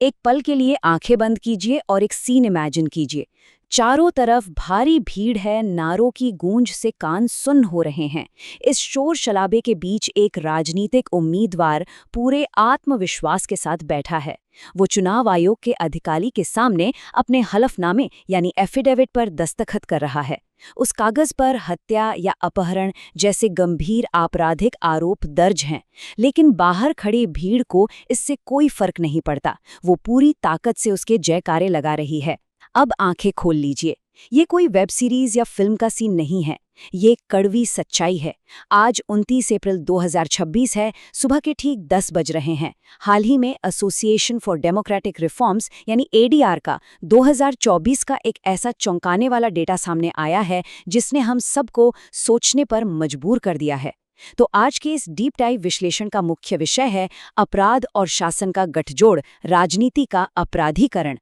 एक पल के लिए आंखें बंद कीजिए और एक सीन इमेजिन कीजिए। चारों तरफ भारी भीड़ है, नारों की गूंज से कान सुन्न हो रहे हैं। इस शोर शराबे के बीच एक राजनीतिक उम्मीदवार पूरे आत्मविश्वास के साथ बैठा है। वो चुनाव आयोग के अधिकारी के सामने अपने हलफनामे यानी एफिडेविट पर दस्तखत कर रहा है। उस कागज पर हत्या या अपहरण जैसे गंभीर आपराधिक आरोप दर्ज हैं, लेकिन बाहर खड़ी भीड़ को इससे कोई फर्क नहीं पड़ता। वो पूरी ताकत से उसके जयकारे लगा रही है। अब आंखें खोल लीजिए। ये कोई वेब सीरीज या फिल्म का सीन नहीं है, ये कड़वी सच्चाई है। आज 29 अप्रैल 2026 है, सुबह के ठीक 10 बज रहे हैं। हाल ही में एसोसिएशन फॉर डेमोक्रेटिक रिफॉर्म्स यानी एडीआर का 2024 का एक ऐसा चौंकाने वाला डेटा सामने आया है जिसने हम सबको सोचने पर मजबूर कर दिया है। तो आज के इस डीप डाइव विश्लेषण का मुख्य विषय है अपराध और शासन का गठजोड़, राजनीति का अपराधीकरण।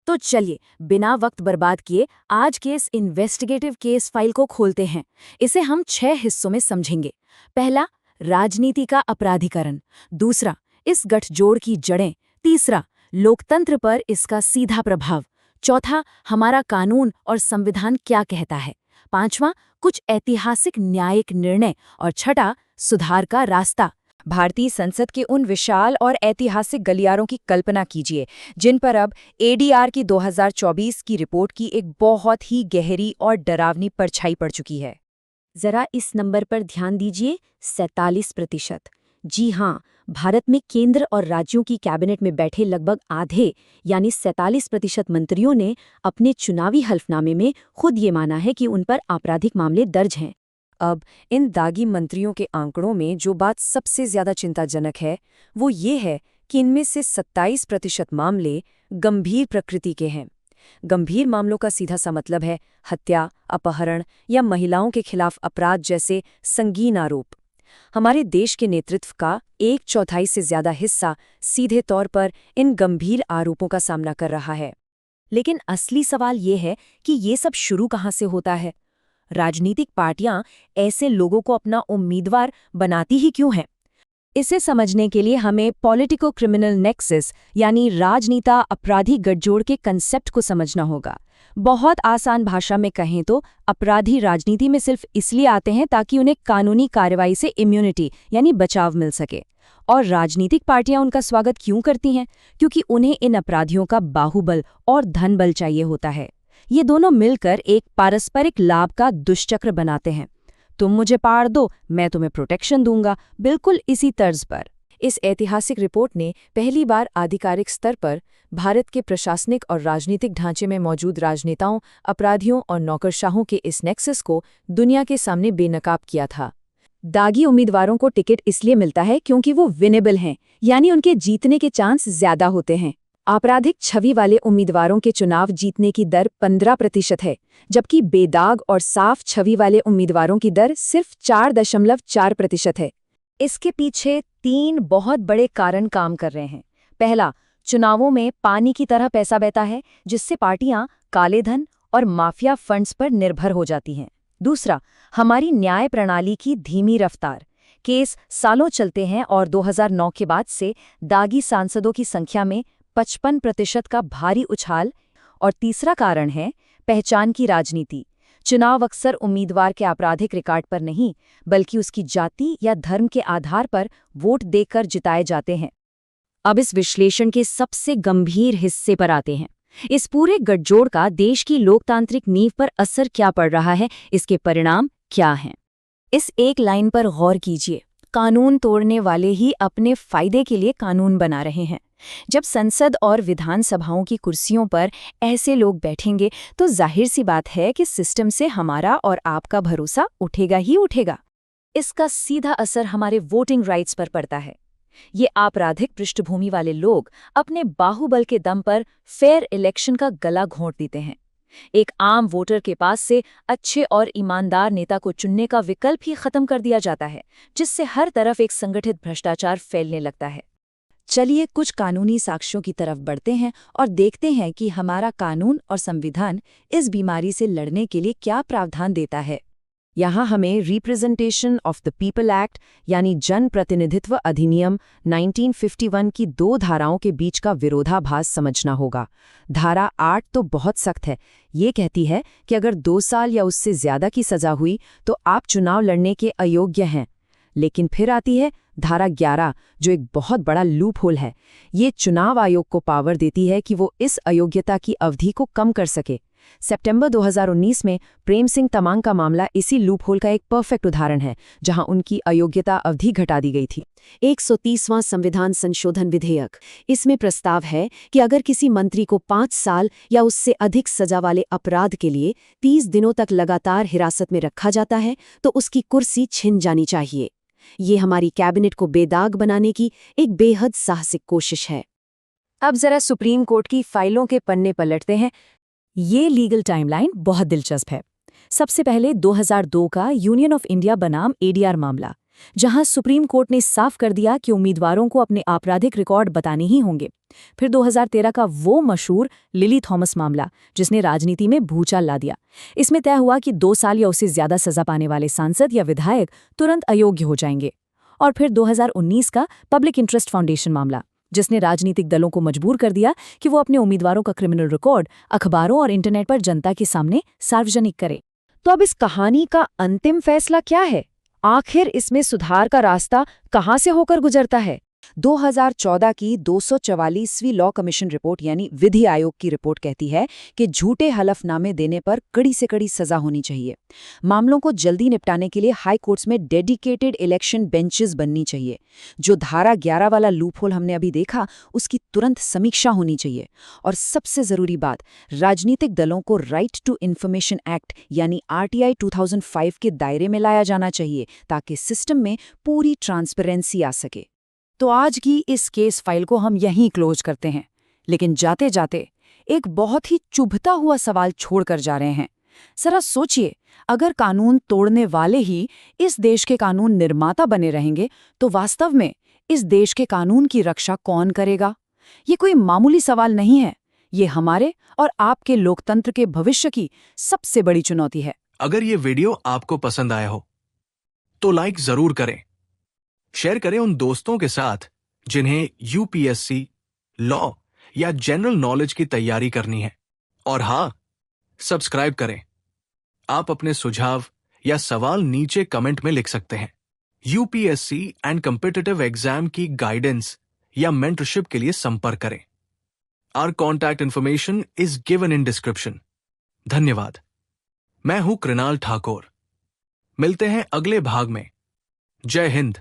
तो चलिए बिना वक्त बर्बाद किए आज के इस इन्वेस्टिगेटिव केस फाइल को खोलते हैं। इसे हम 6 हिस्सों में समझेंगे। पहला, राजनीति का अपराधीकरण। दूसरा, इस गठजोड़ की जड़ें। तीसरा, लोकतंत्र पर इसका सीधा प्रभाव। चौथा, हमारा कानून और संविधान क्या कहता है। पांचवां, कुछ ऐतिहासिक न्यायिक निर्णय। और छठा, सुधार का रास्ता। भारतीय संसद के उन विशाल और ऐतिहासिक गलियारों की कल्पना कीजिए जिन पर अब एडीआर की 2024 की रिपोर्ट की एक बहुत ही गहरी और डरावनी परछाई पड़ चुकी है। जरा इस नंबर पर ध्यान दीजिए, 47%। जी हाँ, भारत में केंद्र और राज्यों की कैबिनेट में बैठे लगभग आधे यानी 47% मंत्रियों ने अपने चुनावी हल्फनामे में खुद ये माना है कि उन पर आपराधिक मामले दर्ज हैं। अब इन दागी मंत्रियों के आंकड़ों में जो बात सबसे ज्यादा चिंताजनक है वो ये है कि इनमें से 27% मामले गंभीर प्रकृति के हैं। गंभीर मामलों का सीधा सा मतलब है हत्या, अपहरण या महिलाओं के खिलाफ अपराध जैसे संगीन आरोप। हमारे देश के नेतृत्व का 1/4 से ज्यादा हिस्सा सीधे तौर पर इन गंभीर आरोपों का सामना कर रहा है। लेकिन असली सवाल ये है कि ये सब शुरू कहाँ से होता है। राजनीतिक पार्टियां ऐसे लोगों को अपना उम्मीदवार बनाती ही क्यों हैं? इसे समझने के लिए हमें पॉलिटिको क्रिमिनल नेक्सस यानी राजनीता अपराधी गठजोड़ के कंसेप्ट को समझना होगा। बहुत आसान भाषा में कहें तो अपराधी राजनीति में सिर्फ इसलिए आते हैं ताकि उन्हें कानूनी कार्रवाई से इम्यूनिटी यानी बचाव मिल सके। और राजनीतिक पार्टियां उनका स्वागत क्यों करती हैं? क्योंकि उन्हें इन अपराधियों का बाहुबल और धनबल चाहिए होता है। ये दोनों मिलकर एक पारस्परिक लाभ का दुष्चक्र बनाते हैं। तुम मुझे पार दो, मैं तुम्हें प्रोटेक्शन दूंगा, बिल्कुल इसी तर्ज पर। इस ऐतिहासिक रिपोर्ट ने पहली बार आधिकारिक स्तर पर भारत के प्रशासनिक और राजनीतिक ढांचे में मौजूद राजनेताओं, अपराधियों और नौकरशाहों के इस नेक्सस को दुनिया के सामने बेनकाब किया था। दागी उम्मीदवारों को टिकट इसलिए मिलता है क्योंकि वो विनेबल हैं, यानी उनके जीतने के चांस ज्यादा होते हैं। आपराधिक छवि वाले उम्मीदवारों के चुनाव जीतने की दर 15% है, जबकि बेदाग और साफ छवि वाले उम्मीदवारों की दर सिर्फ 4.4% है। इसके पीछे 3 बहुत बड़े कारण काम कर रहे हैं। पहला, चुनावों में पानी की तरह पैसा बहता है, जिससे पार्टियां काले धन और माफिया फंड्स पर निर्भर हो जाती हैं। दूसरा, हमारी न्याय प्रणाली की धीमी रफ्तार। केस सालों चलते हैं और 2009 के बाद से दागी सांसदों की संख्या में 55% का भारी उछाल। और तीसरा कारण है पहचान की राजनीति। चुनाव अक्सर उम्मीदवार के आपराधिक रिकॉर्ड पर नहीं, बल्कि उसकी जाति या धर्म के आधार पर वोट देकर जिताए जाते हैं। अब इस विश्लेषण के सबसे गंभीर हिस्से पर आते हैं। इस पूरे गठजोड़ का देश की लोकतांत्रिक नींव पर असर क्या पड़ रहा है, इसके परिणाम क्या हैं? इस एक लाइन पर गौर कीजिए, कानून तोड़ने वाले ही अपने फायदे के लिए कानून बना रहे हैं। जब संसद और विधानसभाओं की कुर्सियों पर ऐसे लोग बैठेंगे तो जाहिर सी बात है कि सिस्टम से हमारा और आपका भरोसा उठेगा ही उठेगा। इसका सीधा असर हमारे वोटिंग राइट्स पर पड़ता है। ये आपराधिक पृष्ठभूमि वाले लोग अपने बाहुबल के दम पर फेयर इलेक्शन का गला घोंट देते हैं। एक आम वोटर के पास से अच्छे और ईमानदार नेता को चुनने का विकल्प ही खत्म कर दिया जाता है, जिससे हर तरफ एक संगठित भ्रष्टाचार फैलने लगता है। चलिए कुछ कानूनी साक्ष्यों की तरफ बढ़ते हैं और देखते हैं कि हमारा कानून और संविधान इस बीमारी से लड़ने के लिए क्या प्रावधान देता है। यहाँ हमें representation of the people act यानी जन प्रतिनिधित्व अधिनियम 1951 की दो धाराओं के बीच का विरोधाभास समझना होगा। धारा 8 तो बहुत सख्त है। ये कहती है कि अगर 2 साल या उससे ज्यादा की सजा हुई तो आप चुनाव लड़ने के अयोग्य हैं। लेकिन फिर आती है धारा 11, जो एक बहुत बड़ा लूप होल है। ये चुनाव आयोग को पावर देती है कि वो इस अयोग्यता की अवधि को कम कर सके। सितंबर 2019 में प्रेम सिंह तमांग का मामला इसी लूप होल का एक परफेक्ट उदाहरण है, जहां उनकी अयोग्यता अवधि घटा दी गई थी। 130वां संविधान संशोधन विधेयक, इसमें प्रस्ताव है कि अगर किसी मंत्री को 5 साल या उससे अधिक सजा वाले अपराध के लिए 30 दिनों तक लगातार हिरासत में रखा जाता है तो उसकी कुर्सी छिन जानी चाहिए। ये हमारी कैबिनेट को बेदाग बनाने की एक बेहद साहसिक कोशिश है। अब जरा सुप्रीम कोर्ट की फाइलों के पन्ने पलटते हैं। ये लीगल टाइमलाइन बहुत दिलचस्प है। सबसे पहले 2002 का यूनियन ऑफ इंडिया बनाम एडीआर मामला, जहां सुप्रीम कोर्ट ने साफ कर दिया कि उम्मीदवारों को अपने आपराधिक रिकॉर्ड बताने ही होंगे। फिर 2013 का वो मशहूर लिली थॉमस मामला, जिसने राजनीति में भूचाल ला दिया। इसमें तय हुआ कि 2 साल या उससे ज्यादा सजा पाने वाले सांसद या विधायक तुरंत अयोग्य हो जाएंगे। और फिर 2019 का पब्लिक इंटरेस्ट फाउंडेशन मामला, जिसने राजनीतिक दलों को मजबूर कर दिया कि वो अपने उम्मीदवारों का क्रिमिनल रिकॉर्ड अखबारों और इंटरनेट पर जनता के सामने सार्वजनिक करे। तो अब इस कहानी का अंतिम फैसला क्या है? आखिर इसमें सुधार का रास्ता कहां से होकर गुजरता है? 2014 की 244वीं लॉ कमीशन रिपोर्ट यानी विधि आयोग की रिपोर्ट कहती है कि झूठे हलफनामे देने पर कड़ी से कड़ी सजा होनी चाहिए। मामलों को जल्दी निपटाने के लिए हाई कोर्ट्स में डेडिकेटेड इलेक्शन बेंचेस बननी चाहिए। जो धारा 11 वाला लूपहोल हमने अभी देखा, उसकी तुरंत समीक्षा होनी चाहिए। और सबसे जरूरी बात, राजनीतिक दलों को राइट टू इंफॉर्मेशन एक्ट यानी RTI 2005 के दायरे में लाया जाना चाहिए, ताकि सिस्टम में पूरी ट्रांसपेरेंसी आ सके। तो आज की इस केस फाइल को हम यहीं क्लोज करते हैं, लेकिन जाते जाते एक बहुत ही चुभता हुआ सवाल छोड़कर जा रहे हैं। जरा सोचिए, अगर कानून तोड़ने वाले ही इस देश के कानून निर्माता बने रहेंगे तो वास्तव में इस देश के कानून की रक्षा कौन करेगा? ये कोई मामूली सवाल नहीं है। ये हमारे और आपके लोकतंत्र के भविष्य की सबसे बड़ी चुनौती है। अगर ये वीडियो आपको पसंद आया हो तो लाइक जरूर करें, शेयर करें उन दोस्तों के साथ जिन्हें UPSC, लॉ या जनरल नॉलेज की तैयारी करनी है। और हाँ, सब्सक्राइब करें। आप अपने सुझाव या सवाल नीचे कमेंट में लिख सकते हैं। UPSC एंड कॉम्पिटिटिव एग्जाम की गाइडेंस या मेंटरशिप के लिए संपर्क करें। Our contact information is given in description. धन्यवाद। मैं हूं कृणाल ठाकुर। मिलते हैं अगले भाग में। जय हिंद।